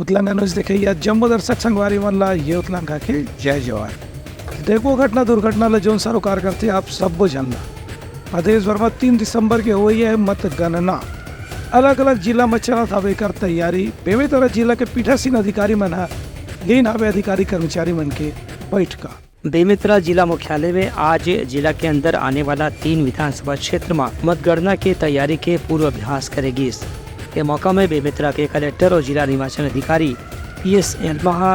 उतलंगा news देखिए जम्मू दर्शक संगवारी मन ला ये उतलंगा के जय जवान। देखो घटना दुर्घटना ला जोन सरोकार करते आप सब जानना। प्रदेश भर में 3 दिसंबर के हुई है मतगणना। अलग अलग जिला में चला था कर तैयारी। बेमेतरा जिला के पीठासीन अधिकारी मन लीन हवे अधिकारी कर्मचारी मन के बैठका। बेमेतरा जिला मुख्यालय में आज जिला के अंदर आने वाला 3 विधानसभा क्षेत्र में मतगणना की तैयारी के पूर्व अभ्यास करेगी। के मौका में बेमेतरा के कलेक्टर और जिला निर्वाचन अधिकारी PS एलमहा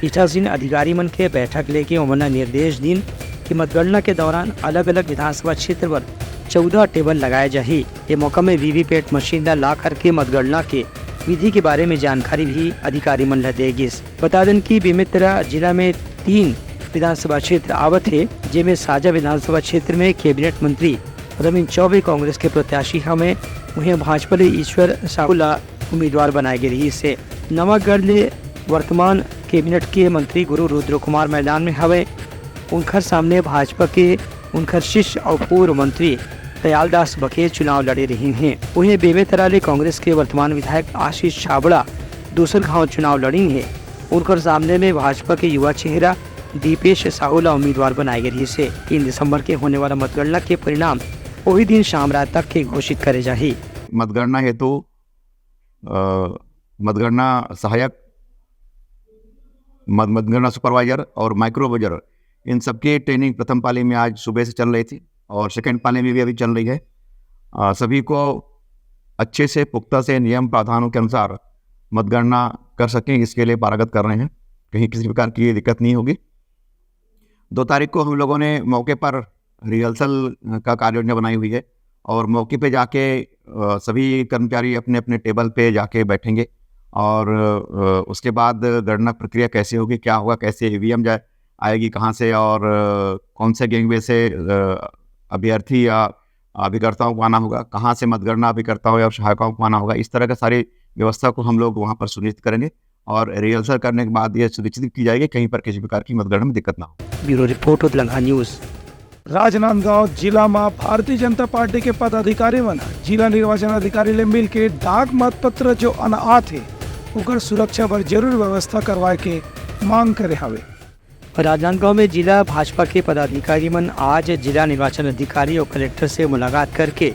पीठासीन अधिकारी मन के बैठक लेके उन्होंने निर्देश दिन कि मतगणना के दौरान अलग अलग विधानसभा क्षेत्र पर 14 टेबल लगाए जाए। ये मौका में वीवीपैट मशीन ला करके मतगणना के विधि के बारे में जानकारी भी अधिकारी मन देगी। बता दें कि बेमेतरा जिला में 3 विधानसभा क्षेत्र आवत है, जिनमें साझा विधानसभा क्षेत्र में कैबिनेट मंत्री रविंद्र चौबे कांग्रेस के प्रत्याशी हमें उन्हें भाजपा ईश्वर साहुला उम्मीदवार बनाए गए रही से। नवागढ़ ले वर्तमान कैबिनेट के मंत्री गुरु रुद्र कुमार मैदान में हवे। उनकर सामने भाजपा के उनकर शिष्य और पूर्व मंत्री दयालदास बघेल चुनाव लड़े रहे हैं। उन्हें बेमेतरा ले कांग्रेस के वर्तमान विधायक आशीष छाबड़ा दूसर गाँव चुनाव लड़ी है। उनकर सामने में भाजपा के युवा चेहरा दीपेश साहुला उम्मीदवार बनाए गए रही से। 3 दिसंबर के होने वाला मतगणना के परिणाम वही दिन शाम रात तक के घोषित करे जाए। मतगणना हेतु मतगणना सहायक, मतगणना सुपरवाइजर और माइक्रोवाइजर इन सबकी ट्रेनिंग प्रथम पाली में आज सुबह से चल रही थी और सेकेंड पाली में भी अभी चल रही है। सभी को अच्छे से पुख्ता से नियम प्रावधानों के अनुसार मतगणना कर सकें, इसके लिए पारंगत कर रहे हैं। कहीं किसी प्रकार की दिक्कत नहीं होगी। 2 तारीख को हम लोगों ने मौके पर रिहर्सल का कार्य योजना बनाई हुई है और मौके पे जाके सभी कर्मचारी अपने अपने टेबल पे जाके बैठेंगे और उसके बाद गणना प्रक्रिया कैसे होगी, क्या होगा, कैसे EVM आएगी, कहाँ से और कौन से गैंगवे से अभ्यर्थी या अभिकर्ताओं को आना होगा, कहाँ से मतगणना अभिकर्ताओं या सहायकों को आना होगा। इस तरह का सारी व्यवस्था को हम लोग वहाँ पर सुनिश्चित करेंगे और रिहर्सल करने के बाद ये सुनिश्चित की जाएगी कहीं पर किसी प्रकार की मतगणना में दिक्कत ना हो। ब्यूरो रिपोर्ट उतलंगा न्यूज। राजनांदगांव जिला में भारतीय जनता पार्टी के पदाधिकारी मन जिला निर्वाचन अधिकारी ले मिल के डाक मतपत्र जो अनाथ थे उकर सुरक्षा पर जरूर व्यवस्था करवाए के मांग करे हवे। राजनांदगांव में जिला भाजपा के पदाधिकारी मन आज जिला निर्वाचन अधिकारी और कलेक्टर से मुलाकात करके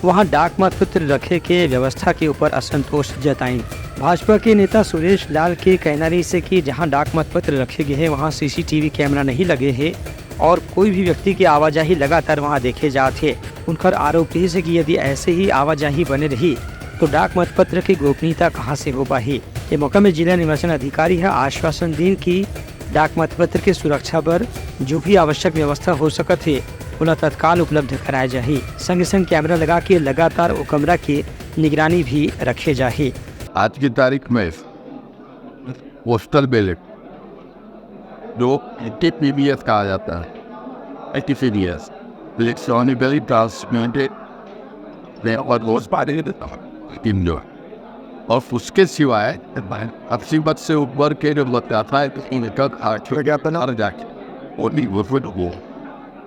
वहां डाक मतपत्र रखे के व्यवस्था के ऊपर असंतोष जताई। भाजपा के नेता सुरेश लाल के कहना रही से कि जहां डाक मतपत्र रखे गए हैं वहां CCTV कैमरा नहीं लगे हैं और कोई भी व्यक्ति की आवाजाही लगातार वहां देखे जाते। उनका आरोप रही है कि यदि ऐसे ही आवाजाही बने रही तो डाक मतपत्र की गोपनीयता कहां से हो पाही। ये मौका में जिला निर्वाचन अधिकारी है आश्वासन दी कि डाक मतपत्र की सुरक्षा पर जो भी आवश्यक व्यवस्था हो सकत है उन्हें तत्काल उपलब्ध कराया जाए। संग संग कैमरा लगा के लगातार वो कमरा की निगरानी भी रखे जाए। आज की तारीख में पोस्टल बैलेट जो PBS कहा जाता है, PBS इलेक्ट्रॉनिकली ट्रांसमिटेड और उसके सिवाय 80 वर्ष से ऊपर के जो बताता है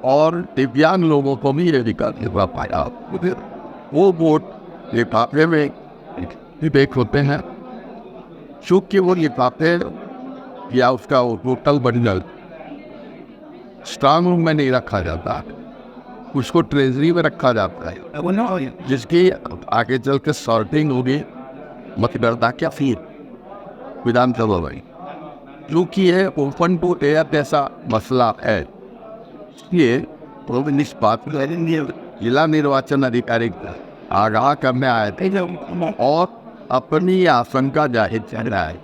और दिव्यांग लोगों को भी ये दिक्कत हुआ पाया। वो वोट लिफाफे में देख होते हैं, चूँकि वो लिफाफे या उसका टोटल बंडल स्ट्रांग रूम में नहीं रखा जाता, उसको ट्रेजरी में रखा जाता है, जिसकी आगे चल के सॉर्टिंग होगी मतगणना क्या फिर विधानसभा में। क्योंकि ये ओपन टू एयर जैसा मसला है, इसलिए निष्पक्ष जिला निर्वाचन अधिकारी आगाह करने आए थे और अपनी आशंका जाहिर कर रहा है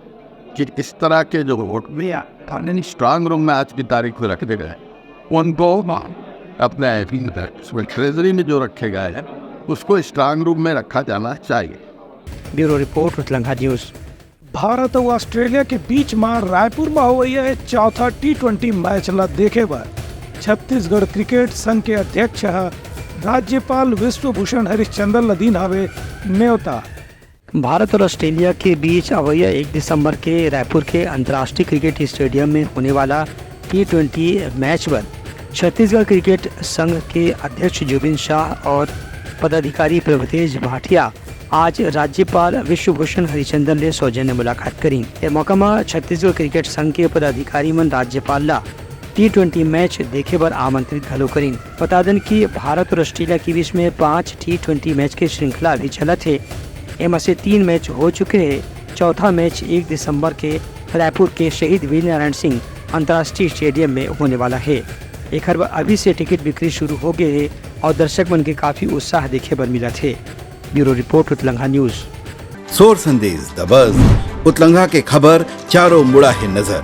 कि इस तरह के जो वोट स्ट्रांग रूम में आज की तारीख में रखे गए उनको अपने ट्रेजरी में जो रखे गए हैं उसको स्ट्रांग रूम में रखा जाना चाहिए। ब्यूरो रिपोर्ट उतलंगा न्यूज। भारत और ऑस्ट्रेलिया के बीच में रायपुर में हुई है 4था T20 मैच ला देखे बार छत्तीसगढ़ क्रिकेट संघ के अध्यक्ष राज्यपाल विश्वभूषण हरिश्चंद्र लदीन हवे न्योता। भारत और ऑस्ट्रेलिया के बीच अवैया 1 दिसंबर के रायपुर के अंतर्राष्ट्रीय क्रिकेट स्टेडियम में होने वाला T20 मैच पर छत्तीसगढ़ क्रिकेट संघ के अध्यक्ष जुबिन शाह और पदाधिकारी प्रभुतेज भाटिया आज राज्यपाल विश्वभूषण हरिचंदन ने सौजन्य मुलाकात करी। ए मौका में छत्तीसगढ़ क्रिकेट संघ के पदाधिकारी मन राज्यपाल ला T20 मैच देखे बर आमंत्रित घलो करीन। बता दें कि भारत और ऑस्ट्रेलिया के बीच में 5 T20 मैच की श्रृंखला अभी चलत है। एम से 3 मैच हो चुके हैं। चौथा मैच 1 दिसंबर के रायपुर के शहीद वीर नारायण सिंह अंतर्राष्ट्रीय स्टेडियम में होने वाला है। एक अभी से टिकट बिक्री शुरू हो गए है और दर्शक मन के काफी उत्साह देखे बर मिला थे। ब्यूरो रिपोर्ट उत्लंघा न्यूज। सोर संदेश द बज़ उत्लंघा के खबर चारों मुड़ा है नजर।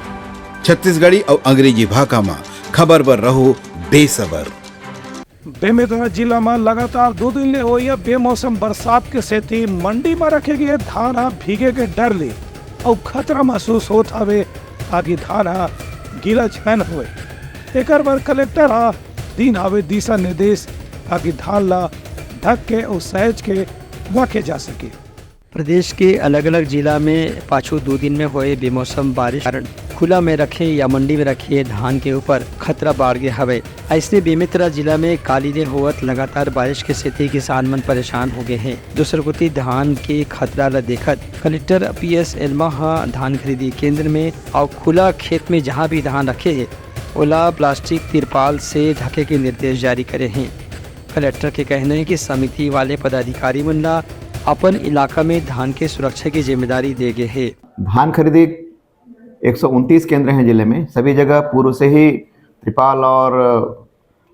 छत्तीसगढ़ी और अंग्रेजी भाषा में खबर बर रहो बेसबर। बेमेतरा जिला में लगातार 2 दिन ले हो या बेमौसम बरसात के सेती मंडी में रखे गए धान भीगे के डर ले और खतरा महसूस होत हवे ताकि धान गीला छन हुए। एकर बर कलेक्टर दिन हवे दिशा निर्देश ताकि धान ला ढक के और सहज के रखे जा सके। प्रदेश के अलग अलग जिला में पाछू 2 दिन में हुए बेमौसम बारिश कारण खुला में रखे या मंडी में रखे धान के ऊपर खतरा बाढ़ गए हवे। ऐसे बेमेतरा जिला में कालीने होवत लगातार बारिश के सेती किसान मन परेशान हो गए हैं। दूसर कोती धान के खतरा ला देखत कलेक्टर PS एल्मा धान खरीदी केंद्र में और खुला खेत में जहां भी धान रखे है ओला प्लास्टिक तिरपाल से ढके के निर्देश जारी करे हैं। कलेक्टर के कहने हैं कि समिति वाले पदाधिकारी मन ला अपन इलाका में धान के सुरक्षा की जिम्मेदारी दे गए है। धान खरीदी 129 केंद्र हैं जिले में। सभी जगह पूर्व से ही त्रिपाल और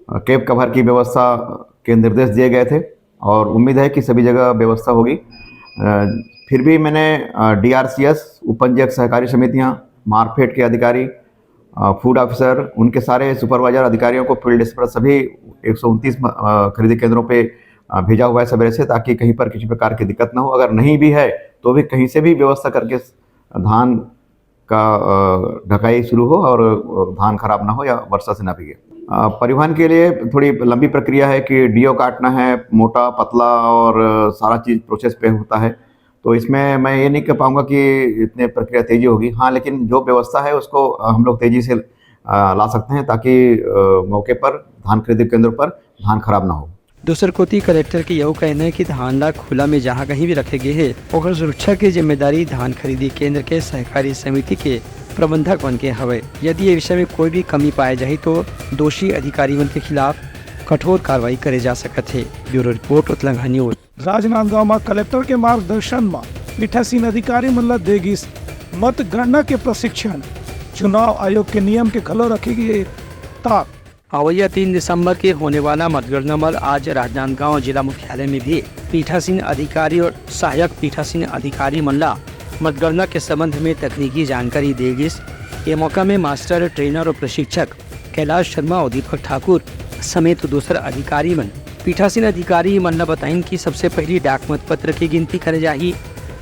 केप कवर की व्यवस्था के निर्देश दिए गए थे और उम्मीद है कि सभी जगह व्यवस्था होगी। फिर भी मैंने DRCS, उपपंजीयक सहकारी समितियां, मार्केट के अधिकारी, फूड ऑफिसर, उनके सारे सुपरवाइजर अधिकारियों को फील्ड पर सभी 129 खरीदी केंद्रों पे भेजा हुआ है सवेरे से, ताकि कहीं पर किसी प्रकार की दिक्कत ना हो। अगर नहीं भी है तो भी कहीं से भी व्यवस्था करके धान का ढकाई शुरू हो और धान खराब ना हो या वर्षा से ना भीगे। परिवहन के लिए थोड़ी लंबी प्रक्रिया है कि डीओ काटना है, मोटा पतला और सारा चीज़ प्रोसेस पे होता है। तो इसमें मैं ये नहीं कह पाऊँगा कि इतने प्रक्रिया तेज़ी होगी। हाँ, लेकिन जो व्यवस्था है उसको हम लोग तेज़ी से ला सकते हैं ताकि मौके पर धान खरीदी केंद्रों पर धान खराब ना हो। दूसर कोती कलेक्टर के यह कहना है कि धान ला खुला में जहाँ कहीं भी रखे गए है और सुरक्षा की जिम्मेदारी धान खरीदी केंद्र के सहकारी समिति के प्रबंधक बन के हवे। यदि ये विषय में कोई भी कमी पाए जाए तो दोषी अधिकारियों के खिलाफ कठोर कार्रवाई करे जा सकते है। ब्यूरो रिपोर्ट उत्लंघा न्यूज। राजनांदगांव में कलेक्टर के मार्गदर्शन में पीठासीन अधिकारी मन देगिस मतगणना के प्रशिक्षण। चुनाव आयोग के नियम के खलो रखेगी ताक। अवैया 3 दिसंबर के होने वाला मतगणना में आज राजनांदगांव जिला मुख्यालय में भी पीठासीन अधिकारी और सहायक पीठासीन अधिकारी मनला मतगणना के संबंध में तकनीकी जानकारी देगी। ये मौका में मास्टर ट्रेनर और प्रशिक्षक कैलाश शर्मा और दीपक ठाकुर समेत दूसरे अधिकारी मन पीठासीन अधिकारी मनला बताइन कि सबसे पहली डाक मत पत्र की गिनती करे जाही,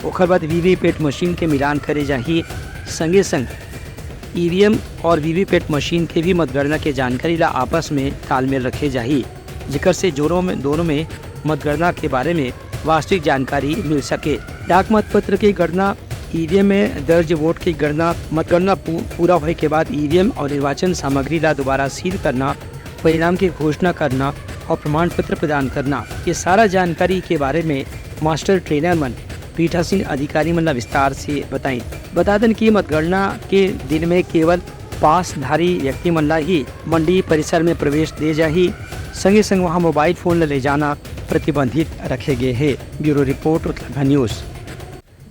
ओकर बाद वीवीपैट मशीन के मिलान करे जाही, संगे संग EVM और वीवीपैट मशीन के भी मतगणना के जानकारी ला आपस में तालमेल रखे जाही, जिकर से दोनों में मतगणना के बारे में वास्तविक जानकारी मिल सके। डाक मत पत्र की गणना, EVM में दर्ज वोट की गणना, मतगणना पूरा होने के बाद EVM और निर्वाचन सामग्री ला दोबारा सील करना, परिणाम की घोषणा करना और प्रमाण पत्र प्रदान करना, ये सारा जानकारी के बारे में मास्टर ट्रेनर मन पीठासीन अधिकारी मन विस्तार से बताएं। बता दें कि मतगणना के दिन में केवल पासधारी व्यक्ति मन ही मंडी परिसर में प्रवेश दे जाही, संगे संग वहां मोबाइल फोन ले जाना प्रतिबंधित रखे गए है। ब्यूरो रिपोर्ट उत्लंघा न्यूज।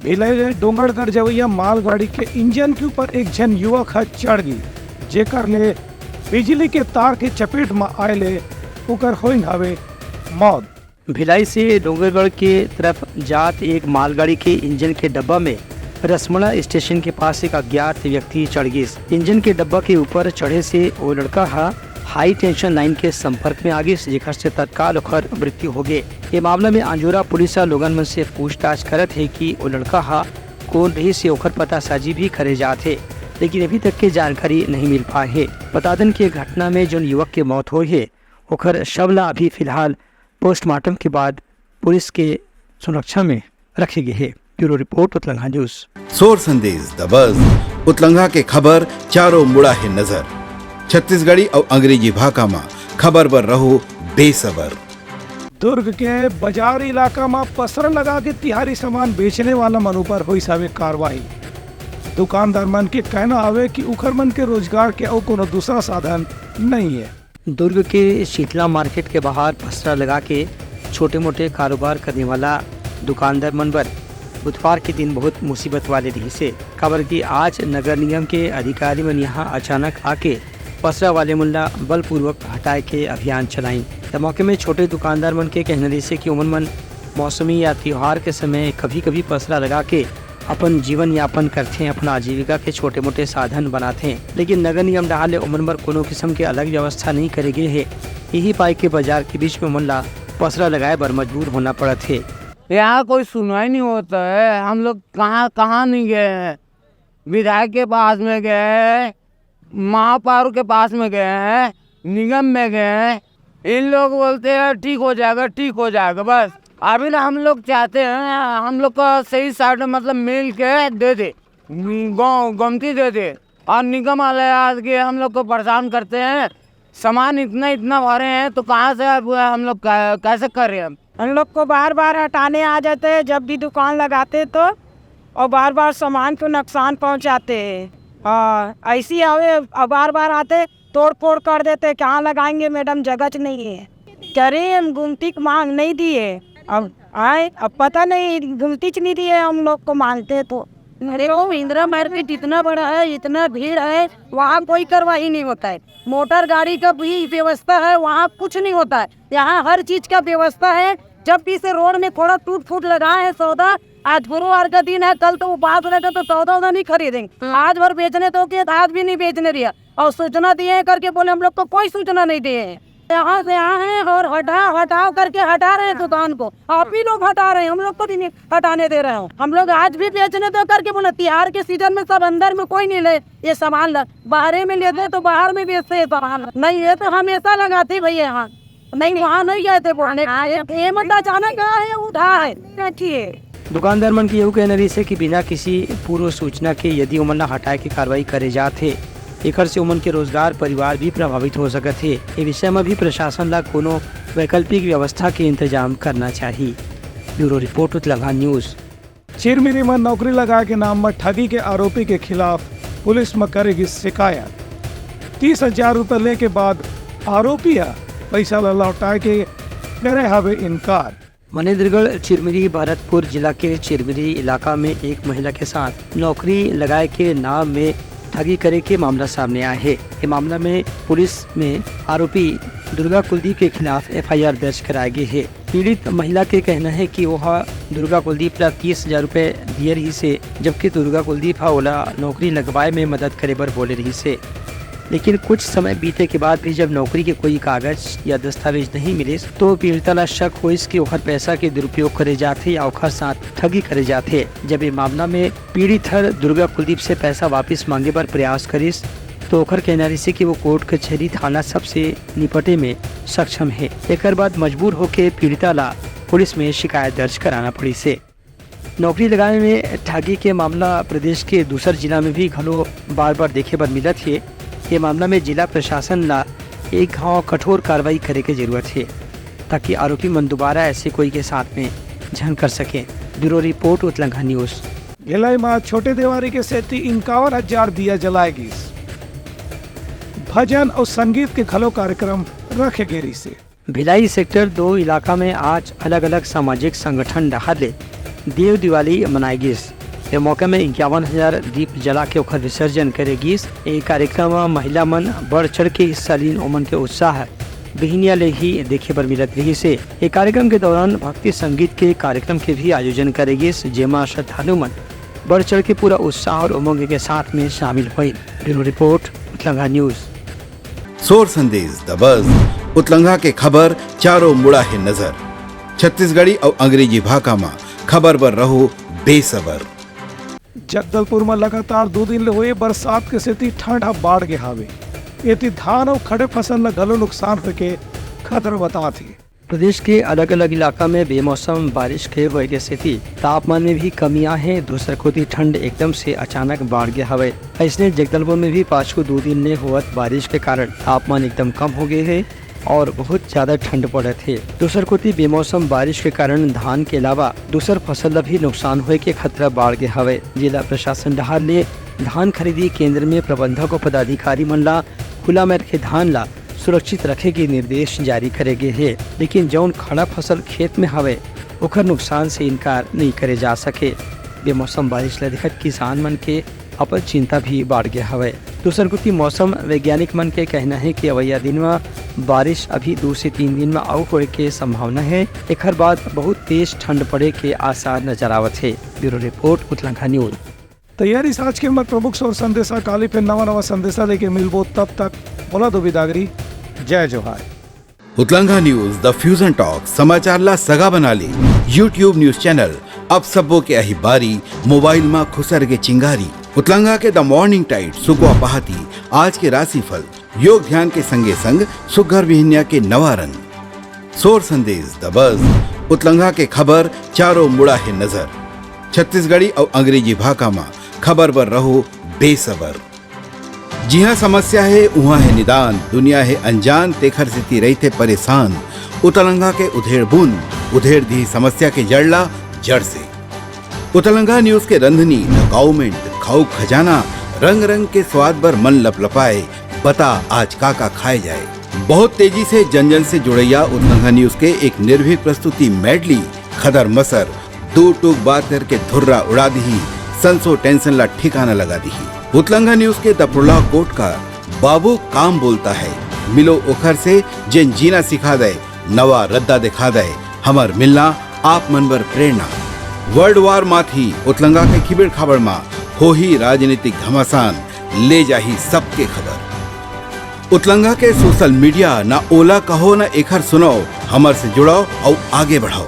भिलाई डोंगरगढ़ जवैया मालगाड़ी के इंजन के ऊपर एक जन युवक चढ़ गई, जेकर ले बिजली के तार के चपेट में आये ओकर होइन हवे मौत। भिलाई से डोंगरगढ़ के तरफ जात एक मालगाड़ी के इंजन के डब्बा में रसमला स्टेशन के पास एक अज्ञात व्यक्ति चढ़ गई। इंजन के डब्बा के ऊपर चढ़े से वो लड़का हाई टेंशन लाइन के संपर्क में आ गई, जेकर से तत्काल ओकर मृत्यु हो गए। ये मामला में अंजोरा पुलिस लोगन मन से पूछताछ करत है कि वो लड़का कौन रही से ओकर पता साजी भी करे जात है, लेकिन अभी तक के जानकारी नहीं मिल पाए है। बता दें कि घटना में जो युवक की मौत हुई है ओकर शव ला अभी फिलहाल पोस्टमार्टम के बाद पुलिस के सुरक्षा में रखे गए है। ब्यूरो रिपोर्ट उत्लंघा न्यूज। सोर संदेश द बज़ उत्लंघा के खबर चारों मुड़ा है नजर। छत्तीसगढ़ी और अंग्रेजी भाषा में खबर बर रहो बेसबर। दुर्ग के बाजार इलाका में पसरा लगा के तिहारी सामान बेचने वाला मन पर हुई सावे कार्रवाई। दुकानदार मन के कहना आवे कि उखर मन के रोजगार के और कोनो दूसरा साधन नहीं है। दुर्ग के शीतला मार्केट के बाहर पसरा लगा के छोटे मोटे कारोबार करने वाला दुकानदार मन पर बुधवार के दिन बहुत मुसीबत वाले रही से खबर की आज नगर निगम के अधिकारी मन यहाँ अचानक आके पसरा वाले मुल्ला बलपूर्वक हटाए के अभियान चलाई। मौके में छोटे दुकानदार मन के कहने रही से कि उमन मन मौसमी या त्योहार के समय कभी कभी पसरा लगा के अपन जीवन यापन करते हैं, अपना आजीविका के छोटे मोटे साधन बनाते हैं, लेकिन नगर निगम डाले उमन पर कोनो किस्म के अलग व्यवस्था नहीं करेगी है। यही पाई के बाजार के बीच में मुल्ला पसरा लगाए पर मजबूर होना पड़ा थे। यहाँ कोई सुनवाई नहीं होता है। हम लोग कहाँ नहीं गए हैं, विधायक के पास में गए हैं, महापौर के पास में गए हैं, निगम में गए हैं। इन लोग बोलते हैं ठीक हो जाएगा बस। अभी ना हम लोग चाहते हैं हम लोग का सही साइड मतलब मिल के दे दे, गमती दे दे। और निगम वाले आज के हम लोग को परेशान करते हैं, सामान इतना भरे हैं तो कहाँ से हम लोग कैसे कर रहे हैं। हम लोग को बार बार हटाने आ जाते हैं जब भी दुकान लगाते तो, और बार बार सामान को नुकसान पहुंचाते हैं। ऐसी आवे बार बार आते तोड़ फोड़ कर देते। कहाँ लगाएंगे मैडम, जगह नहीं है। कह रही हम गुमती की मांग नहीं दिए, अब पता नहीं गुमती नहीं दिए हम लोग को मांगते तो। अरे वो इंदिरा मार्केट इतना बड़ा है, इतना भीड़ है, वहाँ कोई कार्रवाई नहीं होता है। मोटर गाड़ी का भी व्यवस्था है, वहाँ कुछ नहीं होता है। यहाँ हर चीज का व्यवस्था है। जब भी से रोड में थोड़ा टूट फूट लगा है सौदा, आज गुरुवार का दिन है, कल तो उपवास रहेगा तो सौदा नहीं खरीदेंगे। आज भर बेचने तो के आज भी नहीं बेचने दिया, और सूचना दिए करके बोले हम लोग को कोई सूचना नहीं दिए है। यहाँ से यहाँ है और हटाओ करके हटा रहे हैं दुकान को। आप ही लोग हटा रहे हैं, हम लोग को भी नहीं हटाने दे रहे हो। हम लोग आज भी बेचने दो करके बोले तिहार के सीजन में सब अंदर में कोई नहीं ले ये सामान, बाहर में लेते तो बाहर में बेचते है सामान। नहीं ये तो हमेशा लगाते भैया, यहाँ नहीं वहाँ नहीं गए थे बोलने। ये मत अचानक है उठा है ठीक। दुकानदार मन की यही कहना रही से कि बिना किसी पूर्व सूचना के यदि उमन हटाए की कार्रवाई करे जाते एकर से उमन के रोजगार परिवार भी प्रभावित हो सकते है। ये विषय में भी प्रशासन ला कोनो वैकल्पिक व्यवस्था के इंतजाम करना चाहिए। ब्यूरो रिपोर्ट उत्तलंघा न्यूज। चिरमिरी में नौकरी लगा के नाम में ठगी के आरोपी के खिलाफ पुलिस में करेगी शिकायत। 30,000 रुपये ले के बाद आरोपी पैसा लौटा के करे हवे इनकार। मनेन्द्रगढ़ चिरमिरी भरतपुर जिला के चिरमिरी इलाका में एक महिला के साथ नौकरी लगाए के नाम में ठगी करे के मामला सामने आया है। ये मामला में पुलिस में आरोपी दुर्गा कुलदीप के खिलाफ FIR दर्ज कराई गई है। पीड़ित महिला के कहना है कि वह दुर्गा कुलदीप ला 30,000 रुपये दिए रही से, जबकि दुर्गा कुलदीप ओला नौकरी लगवाए में मदद करे बर बोले रही से। लेकिन कुछ समय बीते के बाद भी जब नौकरी के कोई कागज या दस्तावेज नहीं मिले तो पीड़िता ला शक हो इसके ओखर पैसा के दुरुपयोग करे जाते या ओखर साथ ठगी करे जाते। जब ये मामला में पीड़ित हर दुर्गा कुलदीप से पैसा वापस मांगे पर प्रयास करिस तो ओखर कहना से कि वो कोर्ट कचहरी थाना सबसे निपटे में सक्षम है। एक बाद मजबूर होके पीड़िता ला पुलिस में शिकायत दर्ज कराना पड़ी से। नौकरी लगाने में ठगी के मामला प्रदेश के दूसर जिला में भी घलो बार बार देखे बर मिलत है। ये मामला में जिला प्रशासन ला एक घाव कठोर कार्रवाई करे की जरूरत है ताकि आरोपी मन दोबारा ऐसे कोई के साथ में झन कर सके। ब्यूरो रिपोर्ट उत्तलंघा न्यूज। भिलाई में छोटे देवारी के सेती 51,000 दिया जलाएगी। भजन और संगीत के घलो कार्यक्रम रखे गेरी से। भिलाई सेक्टर 2 इलाका में आज अलग अलग सामाजिक संगठन डहाले देव दिवाली मनाएगी। ये मौके में 51,000 दीप जला के ओखर विसर्जन करेगी। ये कार्यक्रम में महिला मन बढ़ चढ़ के हिस्सा लीन ओमन के उत्साह बिहनिया ले ही देखे पर मिलत रही से। ये कार्यक्रम के दौरान भक्ति संगीत के कार्यक्रम के भी आयोजन करेगी, जेमा श्रद्धालु मन बढ़ चढ़ के पूरा उत्साह और उमंग के साथ में शामिल हुई। ब्यूरो रिपोर्ट उत्तलंघा न्यूज। सोर संदेश द बज़ उत्तलंघा के खबर चारों मुड़ा है नजर। छत्तीसगढ़ी और अंग्रेजी भाषा में खबर पर रहो बेसबर। जगदलपुर में लगातार 2 दिन ले हुए बरसात के सेती ठंडा बाढ़ के हावे। एती धान और खड़े फसल ला घलो नुकसान होके खतरा बता थी। प्रदेश के अलग अलग इलाका में बेमौसम बारिश के वजह से तापमान में भी कमियां हैं। दूसरा कोती ठंड एकदम से अचानक बढ़ गया हवे। ऐसने जगदलपुर में भी 5 को 2 दिन ने हुआ बारिश के कारण तापमान एकदम कम हो गए है। और बहुत ज्यादा ठंड पड़े थे। दूसर कोती बेमौसम बारिश के कारण धान के अलावा दूसर फसल भी नुकसान होए के खतरा बाढ़ गए हवे। जिला प्रशासन डहार ले धान खरीदी केंद्र में प्रबंधक और पदाधिकारी मन ला खुला में रखे धान ला सुरक्षित रखे के निर्देश जारी करे गए है, लेकिन जौन खड़ा फसल खेत में हवे ओकर नुकसान से इनकार नहीं करे जा सके। बेमौसम बारिश ला देखत किसान मन के अपन चिंता भी बढ़ गया हवे। दूसर कुती मौसम वैज्ञानिक मन के कहना है कि अवैया दिन में बारिश अभी 2 से 3 दिन में आउ होए के संभावना है। एक बाद बहुत तेज ठंड पड़े के आसार नजर आवत है। ब्यूरो रिपोर्ट उतलंघा न्यूज। तैयारी साज के मत प्रमुख और संदेशा काली फिर नवा संदेशा लेके मिलबो, तब तक बोला दो बिदागरी, जय जोहार। उतलंघा न्यूज द फ्यूजन टॉक समाचार ला सगा बना ली। यूट्यूब न्यूज चैनल अब सबो के अही बारी मोबाइल में खुसर के चिंगारी। उतलंघा के द मॉर्निंग टाइड सुगवा पहाती आज के राशिफल योग ध्यान के संगे संग सुघर विहिन्या के नवा रंग सोर संदेश द बज उतलंघा के खबर चारों मुड़ा है नजर। छत्तीसगढ़ी और अंग्रेजी भाषा में खबर पर रहो बेसबर। जी हाँ, समस्या है वहाँ है निदान, दुनिया है अनजान तेखर से रहते परेशान। उतलंघा के उधेड़ बुन उधेड़ दी समस्या के जड़ला जड़ से। उतलंघा न्यूज के रंधनी गवर्नमेंट खाऊ खजाना रंग रंग के स्वाद पर मन लपलपाए, बता आज का खाए जाए। बहुत तेजी से जन जन से जुड़ैया उतलंघा न्यूज के एक निर्भीक प्रस्तुति मेडली खदर मसर दो टूक बात करके धुर्रा उड़ा दी, संसो टेंशन ला ठिकाना लगा दी। उतलंघा न्यूज के दपुरला कोट का बाबू काम बोलता है, मिलो ओखर से जिन जीना सिखा दे, नवा रद्दा दिखा दे, हमर मिलना आप मनबर प्रेरणा। वर्ल्ड वार माथी उतलंघा के खिबड़ खबर मा हो ही राजनीतिक घमासान, ले जाही सबके खबर। उतलंघा के सोशल मीडिया ना ओला कहो ना एखर सुनो, हमर से जुड़ो और आगे बढ़ाओ।